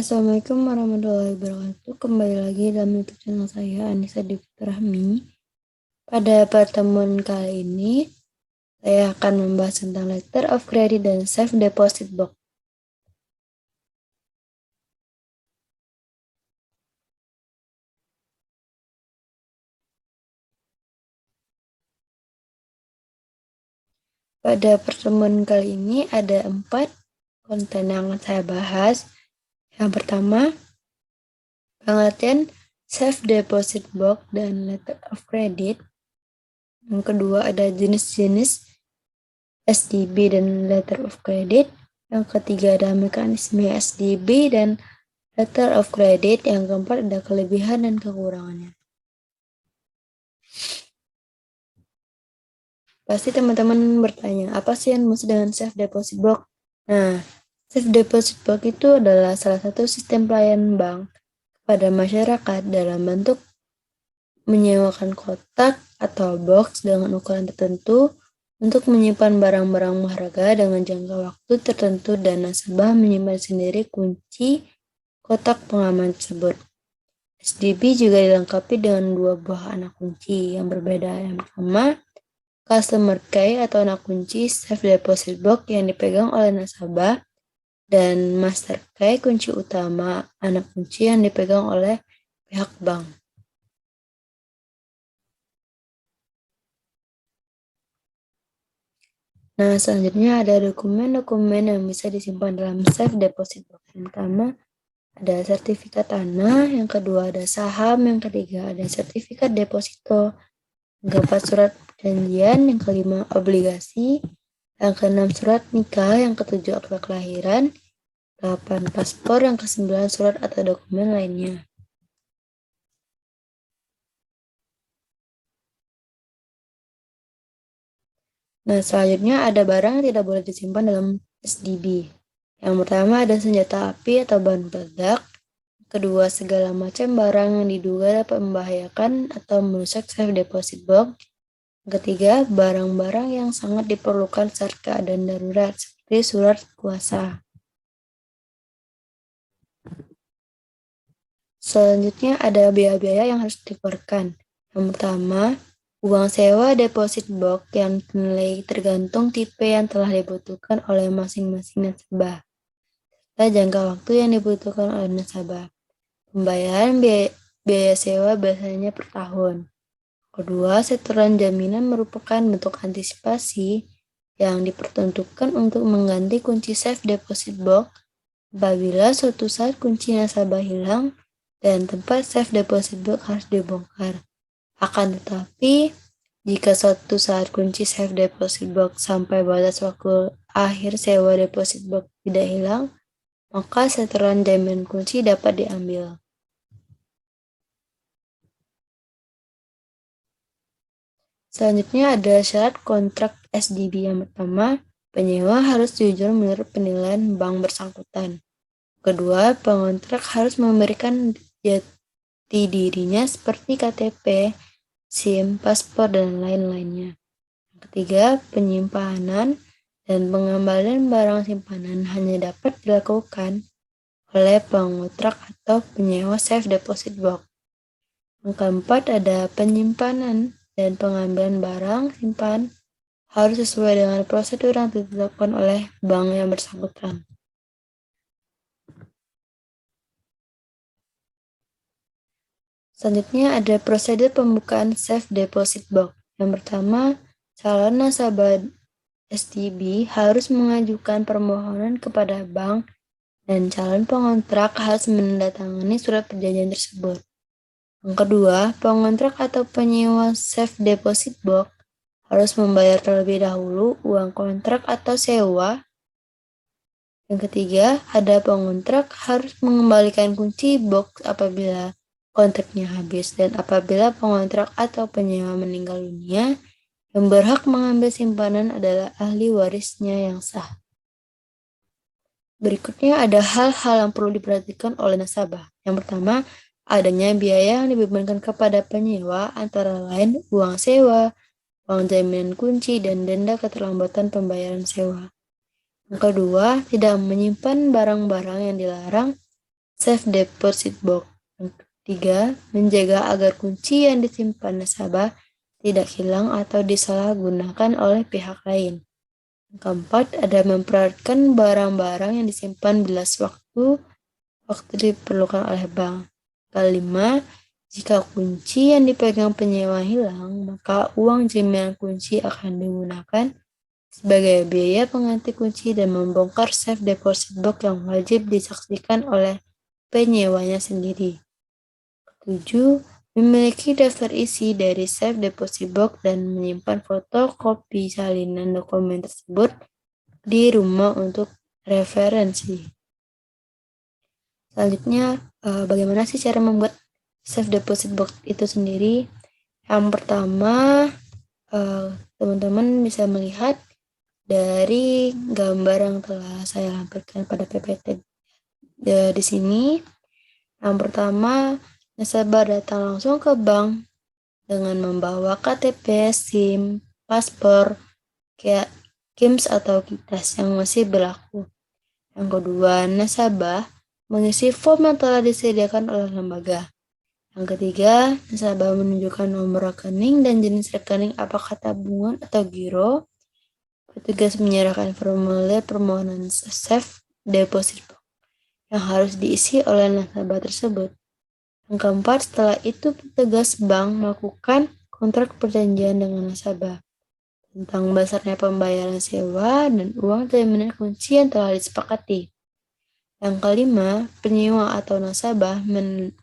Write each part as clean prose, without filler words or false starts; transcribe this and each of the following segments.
Assalamualaikum warahmatullahi wabarakatuh. Kembali lagi dalam YouTube channel saya, Anissa Dwi Rahmi. Pada pertemuan kali ini, saya akan membahas tentang letter of credit dan safe deposit box. Pada pertemuan kali ini ada 4 konten yang akan saya bahas. Yang pertama, pengertian safe deposit box dan letter of credit. Yang kedua, ada jenis-jenis SDB dan letter of credit. Yang ketiga, ada mekanisme SDB dan letter of credit. Yang keempat, ada kelebihan dan kekurangannya. Pasti teman-teman bertanya, apa sih yang maksud dengan safe deposit box? Nah, safe deposit box itu adalah salah satu sistem pelayanan bank kepada masyarakat dalam bentuk menyewakan kotak atau box dengan ukuran tertentu untuk menyimpan barang-barang berharga dengan jangka waktu tertentu, dan nasabah menyimpan sendiri kunci kotak pengaman tersebut. SDB juga dilengkapi dengan 2 buah anak kunci yang berbeda. Yang pertama, customer key atau anak kunci safe deposit box yang dipegang oleh nasabah, dan master key kunci utama anak kunci yang dipegang oleh pihak bank. Nah, selanjutnya ada dokumen-dokumen yang bisa disimpan dalam safe deposit box. Yang pertama, ada sertifikat tanah, yang kedua ada saham, yang ketiga ada sertifikat deposito, yang keempat surat perjanjian, yang kelima obligasi, yang keenam surat nikah, yang ketujuh akta kelahiran, 8 paspor, yang ke-9 surat atau dokumen lainnya. Nah, selanjutnya ada barang yang tidak boleh disimpan dalam SDB. Yang pertama ada senjata api atau bahan peledak. Kedua, segala macam barang yang diduga dapat membahayakan atau merusak safe deposit box. Ketiga, barang-barang yang sangat diperlukan saat keadaan darurat, seperti surat kuasa. Selanjutnya ada biaya-biaya yang harus dikeluarkan. Yang pertama, uang sewa deposit box yang nilai tergantung tipe yang telah dibutuhkan oleh masing-masing nasabah, serta jangka waktu yang dibutuhkan oleh nasabah. Pembayaran biaya sewa biasanya per tahun. Kedua, setoran jaminan merupakan bentuk antisipasi yang diperuntukkan untuk mengganti kunci safe deposit box apabila suatu saat kunci nasabah hilang dan tempat safe deposit box harus dibongkar. Akan tetapi, jika suatu saat kunci safe deposit box sampai batas waktu akhir sewa deposit box tidak hilang, maka setoran jaminan kunci dapat diambil. Selanjutnya ada syarat kontrak SDB. Yang pertama, penyewa harus jujur menurut penilaian bank bersangkutan. Kedua, pengontrak harus memberikan jati dirinya seperti KTP, SIM, paspor, dan lain-lainnya. Yang ketiga, penyimpanan dan pengembalian barang simpanan hanya dapat dilakukan oleh pengontrak atau penyewa safe deposit box. Yang keempat, ada penyimpanan dan pengambilan barang simpan harus sesuai dengan prosedur yang ditetapkan oleh bank yang bersangkutan. Selanjutnya ada prosedur pembukaan safe deposit box. Yang pertama, calon nasabah SDB harus mengajukan permohonan kepada bank dan calon pengontrak harus menandatangani surat perjanjian tersebut. Yang kedua, pengontrak atau penyewa safe deposit box harus membayar terlebih dahulu uang kontrak atau sewa. Yang ketiga, ada pengontrak harus mengembalikan kunci box apabila kontraknya habis, dan apabila pengontrak atau penyewa meninggal dunia, yang berhak mengambil simpanan adalah ahli warisnya yang sah. Berikutnya ada hal-hal yang perlu diperhatikan oleh nasabah. Yang pertama, adanya biaya yang dibebankan kepada penyewa, antara lain uang sewa, uang jaminan kunci, dan denda keterlambatan pembayaran sewa. Yang kedua, tidak menyimpan barang-barang yang dilarang Safe deposit box. Yang ketiga, menjaga agar kunci yang disimpan nasabah tidak hilang atau disalahgunakan oleh pihak lain. Yang keempat, ada memperhatikan barang-barang yang disimpan bila waktu diperlukan oleh bank. Kelima, jika kunci yang dipegang penyewa hilang, maka uang jaminan kunci akan digunakan sebagai biaya pengganti kunci dan membongkar safe deposit box yang wajib disaksikan oleh penyewanya sendiri. 7. Memiliki daftar isi dari safe deposit box dan menyimpan fotokopi salinan dokumen tersebut di rumah untuk referensi. Selanjutnya, bagaimana sih cara membuat safe deposit box itu sendiri? Yang pertama, teman-teman bisa melihat dari gambar yang telah saya lampirkan pada PPT di sini. Yang pertama, nasabah datang langsung ke bank dengan membawa KTP, SIM, paspor, KIMS atau KITAS yang masih berlaku. Yang kedua, nasabah mengisi form yang telah disediakan oleh lembaga. Yang ketiga, nasabah menunjukkan nomor rekening dan jenis rekening apakah tabungan atau giro. Petugas menyerahkan formulir permohonan safe deposit yang harus diisi oleh nasabah tersebut. Yang keempat, setelah itu petugas bank melakukan kontrak perjanjian dengan nasabah tentang besarnya pembayaran sewa dan uang jaminan kunci yang telah disepakati. Yang kelima, penyewa atau nasabah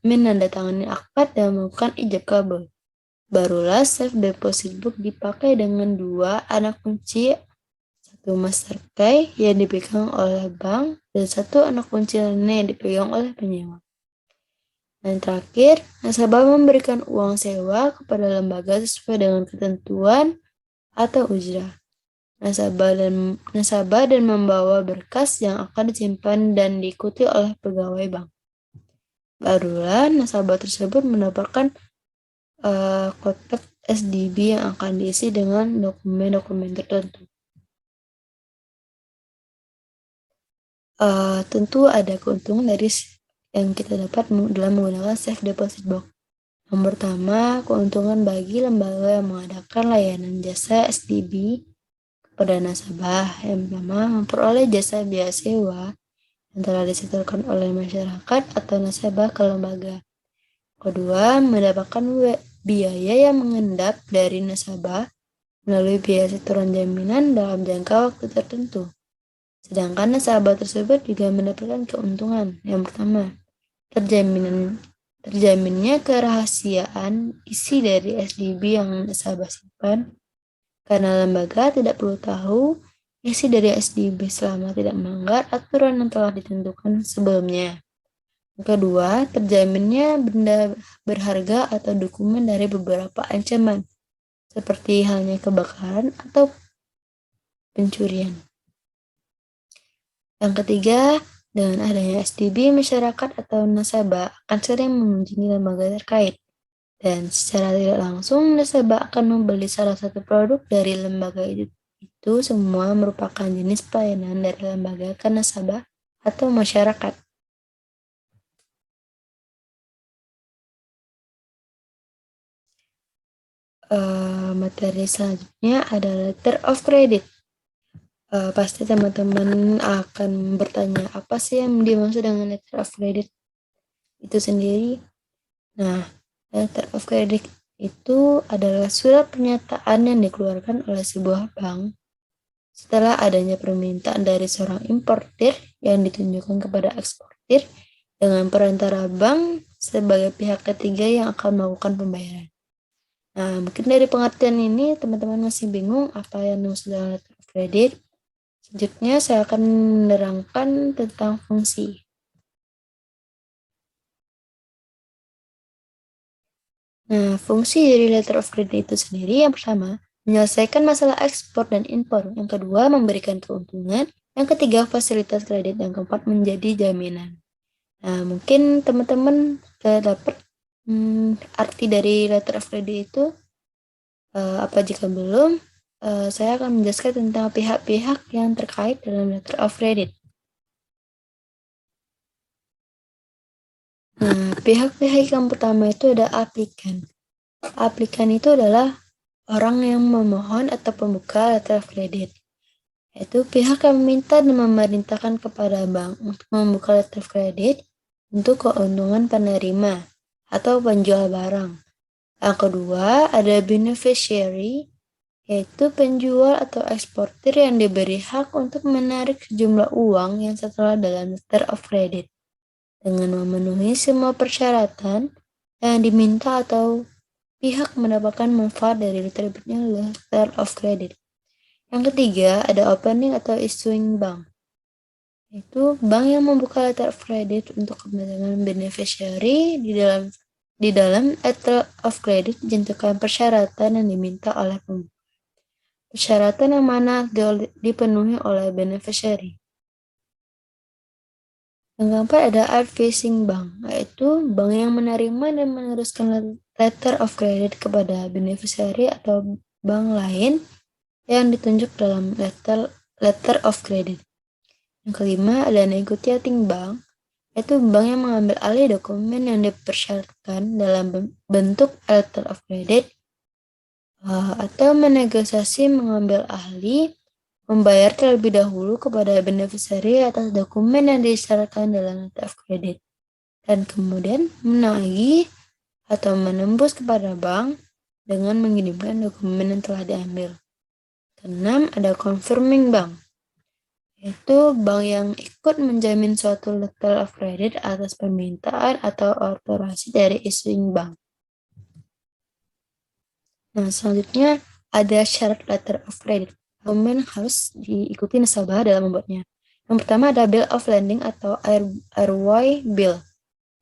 menandatangani akad dan melakukan ijab kabul. Barulah safe deposit book dipakai dengan 2 anak kunci, 1 master key yang dipegang oleh bank dan 1 anak kunci lainnya yang dipegang oleh penyewa. Dan terakhir, nasabah memberikan uang sewa kepada lembaga sesuai dengan ketentuan atau ujrah nasabah dan membawa berkas yang akan disimpan dan diikuti oleh pegawai bank. Barulah nasabah tersebut mendapatkan kotak SDB yang akan diisi dengan dokumen-dokumen tertentu. Tentu ada keuntungan dari yang kita dapat dalam menggunakan safe deposit box. Yang pertama, keuntungan bagi lembaga yang mengadakan layanan jasa SDB kepada nasabah. Yang pertama, memperoleh jasa biaya sewa yang telah disetorkan oleh masyarakat atau nasabah ke lembaga. Kedua, mendapatkan biaya yang mengendap dari nasabah melalui biaya setoran jaminan dalam jangka waktu tertentu. Sedangkan nasabah tersebut juga mendapatkan keuntungan. Yang pertama, terjaminnya kerahasiaan isi dari SDB yang nasabah simpan, karena lembaga tidak perlu tahu isi dari SDB selama tidak melanggar aturan yang telah ditentukan sebelumnya. Yang kedua, terjaminnya benda berharga atau dokumen dari beberapa ancaman, seperti halnya kebakaran atau pencurian. Yang ketiga, dengan adanya SDB, masyarakat atau nasabah akan sering mengunjungi lembaga terkait. Dan secara tidak langsung, nasabah akan membeli salah satu produk dari lembaga itu. Itu semua merupakan jenis pelayanan dari lembaga ke nasabah atau masyarakat. Materi selanjutnya ada letter of credit. Pasti teman-teman akan bertanya, apa sih yang dimaksud dengan letter of credit itu sendiri? Nah, letter of credit itu adalah surat pernyataan yang dikeluarkan oleh sebuah bank setelah adanya permintaan dari seorang importir yang ditunjukkan kepada eksportir dengan perantara bank sebagai pihak ketiga yang akan melakukan pembayaran. Nah, mungkin dari pengertian ini teman-teman masih bingung apa yang dimaksud dengan letter of credit. Selanjutnya saya akan menerangkan tentang fungsi. Nah, fungsi dari letter of credit itu sendiri yang pertama, menyelesaikan masalah ekspor dan impor. Yang kedua, memberikan keuntungan. Yang ketiga, fasilitas kredit. Yang keempat, menjadi jaminan. Nah, mungkin teman-teman dapat arti dari letter of credit itu. Apa jika belum, saya akan menjelaskan tentang pihak-pihak yang terkait dalam letter of credit. Nah, pihak-pihak yang pertama itu ada aplikan. Aplikan itu adalah orang yang memohon atau pembuka letter of credit. Yaitu pihak yang meminta dan memerintahkan kepada bank untuk membuka letter of credit untuk keuntungan penerima atau penjual barang. Yang kedua, ada beneficiary, yaitu penjual atau eksportir yang diberi hak untuk menarik sejumlah uang yang setelah dalam letter of credit dengan memenuhi semua persyaratan yang diminta atau pihak mendapatkan manfaat dari terbitnya letter of credit. Yang ketiga, ada opening atau issuing bank. Itu bank yang membuka letter of credit untuk kepentingan beneficiary di dalam letter of credit ditentukan persyaratan yang diminta oleh pembuka. Persyaratan yang mana dipenuhi oleh beneficiary. Yang keempat ada advising bank, yaitu bank yang menerima dan meneruskan letter of credit kepada beneficiary atau bank lain yang ditunjuk dalam letter of credit. Yang kelima ada negotiating bank, yaitu bank yang mengambil alih dokumen yang dipersyaratkan dalam bentuk letter of credit atau menegosiasi mengambil alih, membayar terlebih dahulu kepada beneficiary atas dokumen yang disyaratkan dalam letter of credit, dan kemudian menagih atau menembus kepada bank dengan mengirimkan dokumen yang telah diambil. Keenam, ada confirming bank, yaitu bank yang ikut menjamin suatu letter of credit atas permintaan atau otorasi dari issuing bank. Nah, selanjutnya ada syarat letter of credit. Dokumen harus diikuti nasabah dalam membuatnya. Yang pertama ada bill of lending atau RY bill,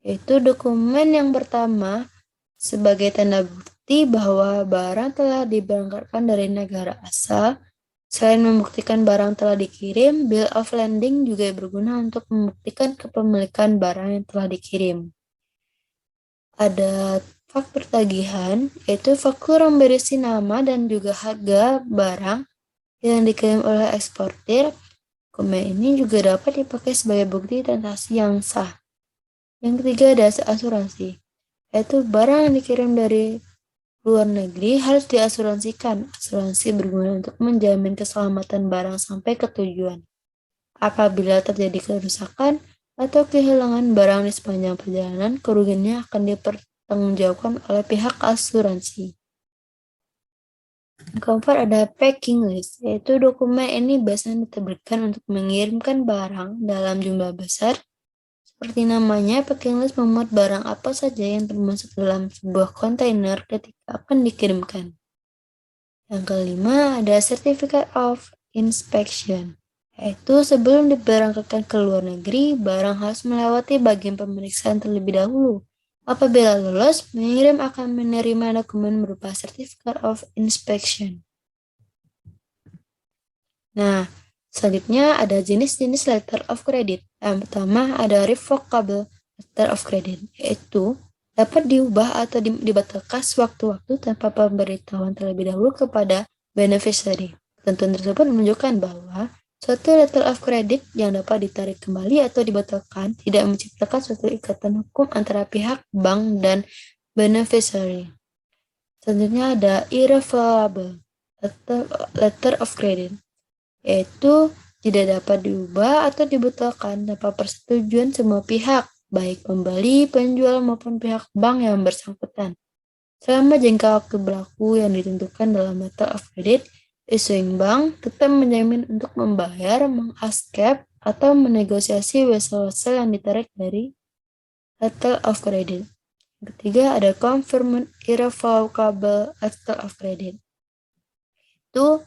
yaitu dokumen yang pertama sebagai tanda bukti bahwa barang telah diberangkatkan dari negara asal. Selain membuktikan barang telah dikirim, bill of landing juga berguna untuk membuktikan kepemilikan barang yang telah dikirim. Ada faktur tagihan, yaitu faktur yang berisi nama dan juga harga barang yang dikirim oleh eksportir. Dokumen ini juga dapat dipakai sebagai bukti transaksi yang sah. Yang ketiga ada asuransi, yaitu barang yang dikirim dari luar negeri harus diasuransikan. Asuransi berguna untuk menjamin keselamatan barang sampai ke tujuan. Apabila terjadi kerusakan atau kehilangan barang di sepanjang perjalanan, kerugiannya akan dipertanggungjawabkan oleh pihak asuransi. Yang keempat ada packing list, yaitu dokumen ini biasanya diterbitkan untuk mengirimkan barang dalam jumlah besar. Seperti namanya, packing list memuat barang apa saja yang termasuk dalam sebuah kontainer ketika akan dikirimkan. Yang kelima ada Certificate of Inspection, yaitu sebelum diberangkatkan ke luar negeri, barang harus melewati bagian pemeriksaan terlebih dahulu. Apabila lolos, pengirim akan menerima dokumen berupa Certificate of Inspection. Nah, selanjutnya ada jenis-jenis letter of credit. Yang pertama ada revocable letter of credit, yaitu dapat diubah atau dibatalkan sewaktu-waktu tanpa pemberitahuan terlebih dahulu kepada beneficiary. Ketentuan tersebut menunjukkan bahwa suatu letter of credit yang dapat ditarik kembali atau dibatalkan tidak menciptakan suatu ikatan hukum antara pihak bank dan beneficiary. Selanjutnya ada irrevocable letter of credit, yaitu tidak dapat diubah atau dibatalkan tanpa persetujuan semua pihak, baik pembeli, penjual, maupun pihak bank yang bersangkutan. Selama jangka waktu berlaku yang ditentukan dalam letter of credit, issuing bank tetap menjamin untuk membayar, mengascape, atau menegosiasi wesel-wesel yang ditarik dari letter of credit. Yang ketiga ada confirmed irrevocable letter of credit. Itu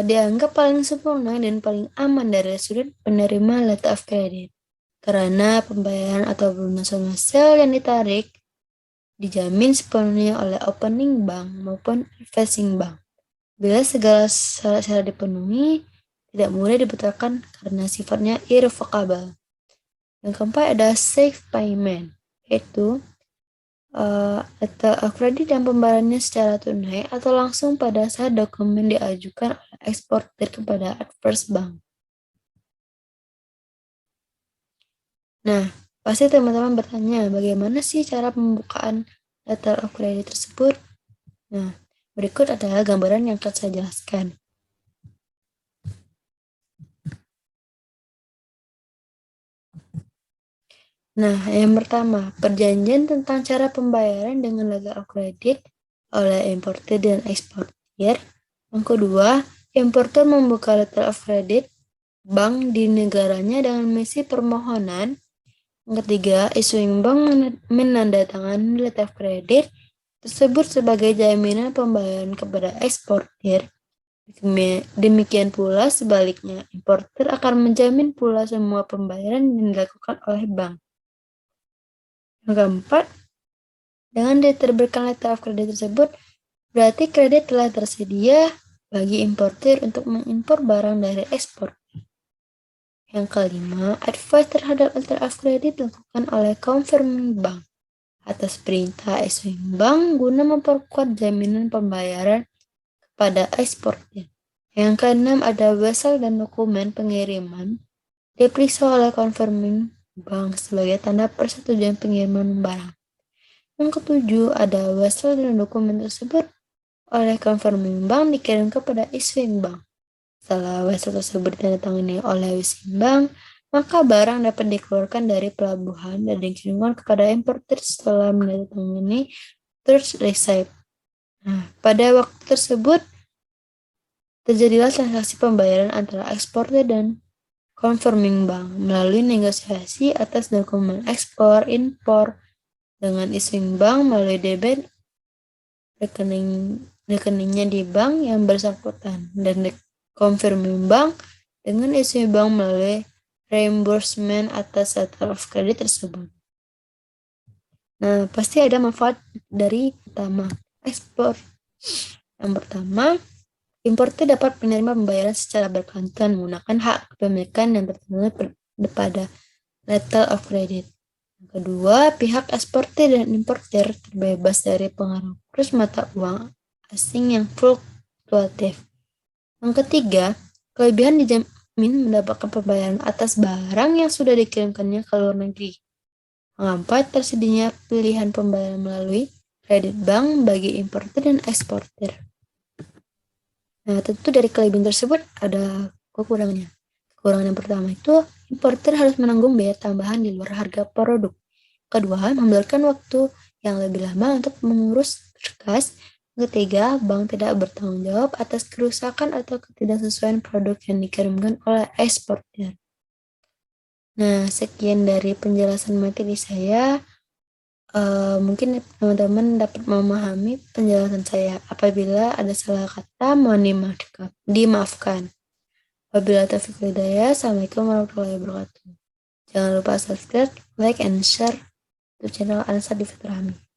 dianggap paling sempurna dan paling aman dari sudut penerima letter of credit, karena pembayaran atau pelunasan wesel yang ditarik dijamin sepenuhnya oleh opening bank maupun advising bank. Bila segala syarat-syarat dipenuhi, tidak mudah dibatalkan karena sifatnya irrevocable. Yang keempat ada safe payment, yaitu letter of credit yang pembayarannya secara tunai atau langsung pada saat dokumen diajukan oleh eksportir kepada adverse bank. Nah, Pasti teman-teman bertanya, bagaimana sih cara pembukaan letter of credit tersebut? Nah, berikut adalah gambaran yang akan saya jelaskan. Nah, yang pertama, perjanjian tentang cara pembayaran dengan letter of credit oleh importer dan eksportir. Yang kedua, importer membuka letter of credit bank di negaranya dengan misi permohonan. Yang ketiga, issuing bank menandatangani letter of credit tersebut sebagai jaminan pembayaran kepada eksportir. Demikian pula sebaliknya, importer akan menjamin pula semua pembayaran yang dilakukan oleh bank. Yang keempat, dengan diterbitkan letter of credit tersebut, berarti kredit telah tersedia bagi importer untuk mengimpor barang dari ekspor. Yang kelima, advice terhadap letter of credit dilakukan oleh confirming bank atas perintah issuing bank guna memperkuat jaminan pembayaran kepada eksportir. Yang keenam, ada wesel dan dokumen pengiriman diperiksa oleh confirming bank sebagai tanda persetujuan pengiriman barang. Yang ketujuh, ada wesel dan dokumen tersebut oleh confirming bank dikirim kepada issuing bank. Setelah wesel tersebut ditandatangani oleh issuing bank, maka barang dapat dikeluarkan dari pelabuhan dan dikirimkan kepada importer setelah menandatangani terms receipt. Nah, pada waktu tersebut terjadilah transaksi pembayaran antara eksportir dan confirming bank melalui negosiasi atas dokumen ekspor impor dengan issuing bank melalui debit rekeningnya di bank yang bersangkutan dan confirming bank dengan issuing bank melalui reimbursement atas letter of credit tersebut. Nah, pasti ada manfaat dari pertama ekspor. Yang pertama, importer dapat menerima pembayaran secara berkelanjutan menggunakan hak kepemilikan yang tertera pada letter of credit. Yang kedua, pihak eksportir dan importer terbebas dari pengaruh kurs mata uang asing yang fluktuatif. Yang ketiga, kelebihan dijamin mendapatkan pembayaran atas barang yang sudah dikirimkannya ke luar negeri. Yang keempat, tersedianya pilihan pembayaran melalui kredit bank bagi importer dan eksportir. Nah, tentu dari kelebihan tersebut ada kekurangannya. Kekurangan yang pertama itu, importer harus menanggung biaya tambahan di luar harga produk. Kedua, membutuhkan waktu yang lebih lama untuk mengurus berkas. Ketiga, bank tidak bertanggung jawab atas kerusakan atau ketidaksesuaian produk yang dikirimkan oleh eksportir. Nah, sekian dari penjelasan materi saya. Mungkin teman-teman dapat memahami penjelasan saya. Apabila ada salah kata, mohon dimaafkan. Wabillahi taufiq wal hidayah. Assalamualaikum warahmatullahi wabarakatuh. Jangan lupa subscribe, like, and share YouTube channel Ansa di Fitrahmi.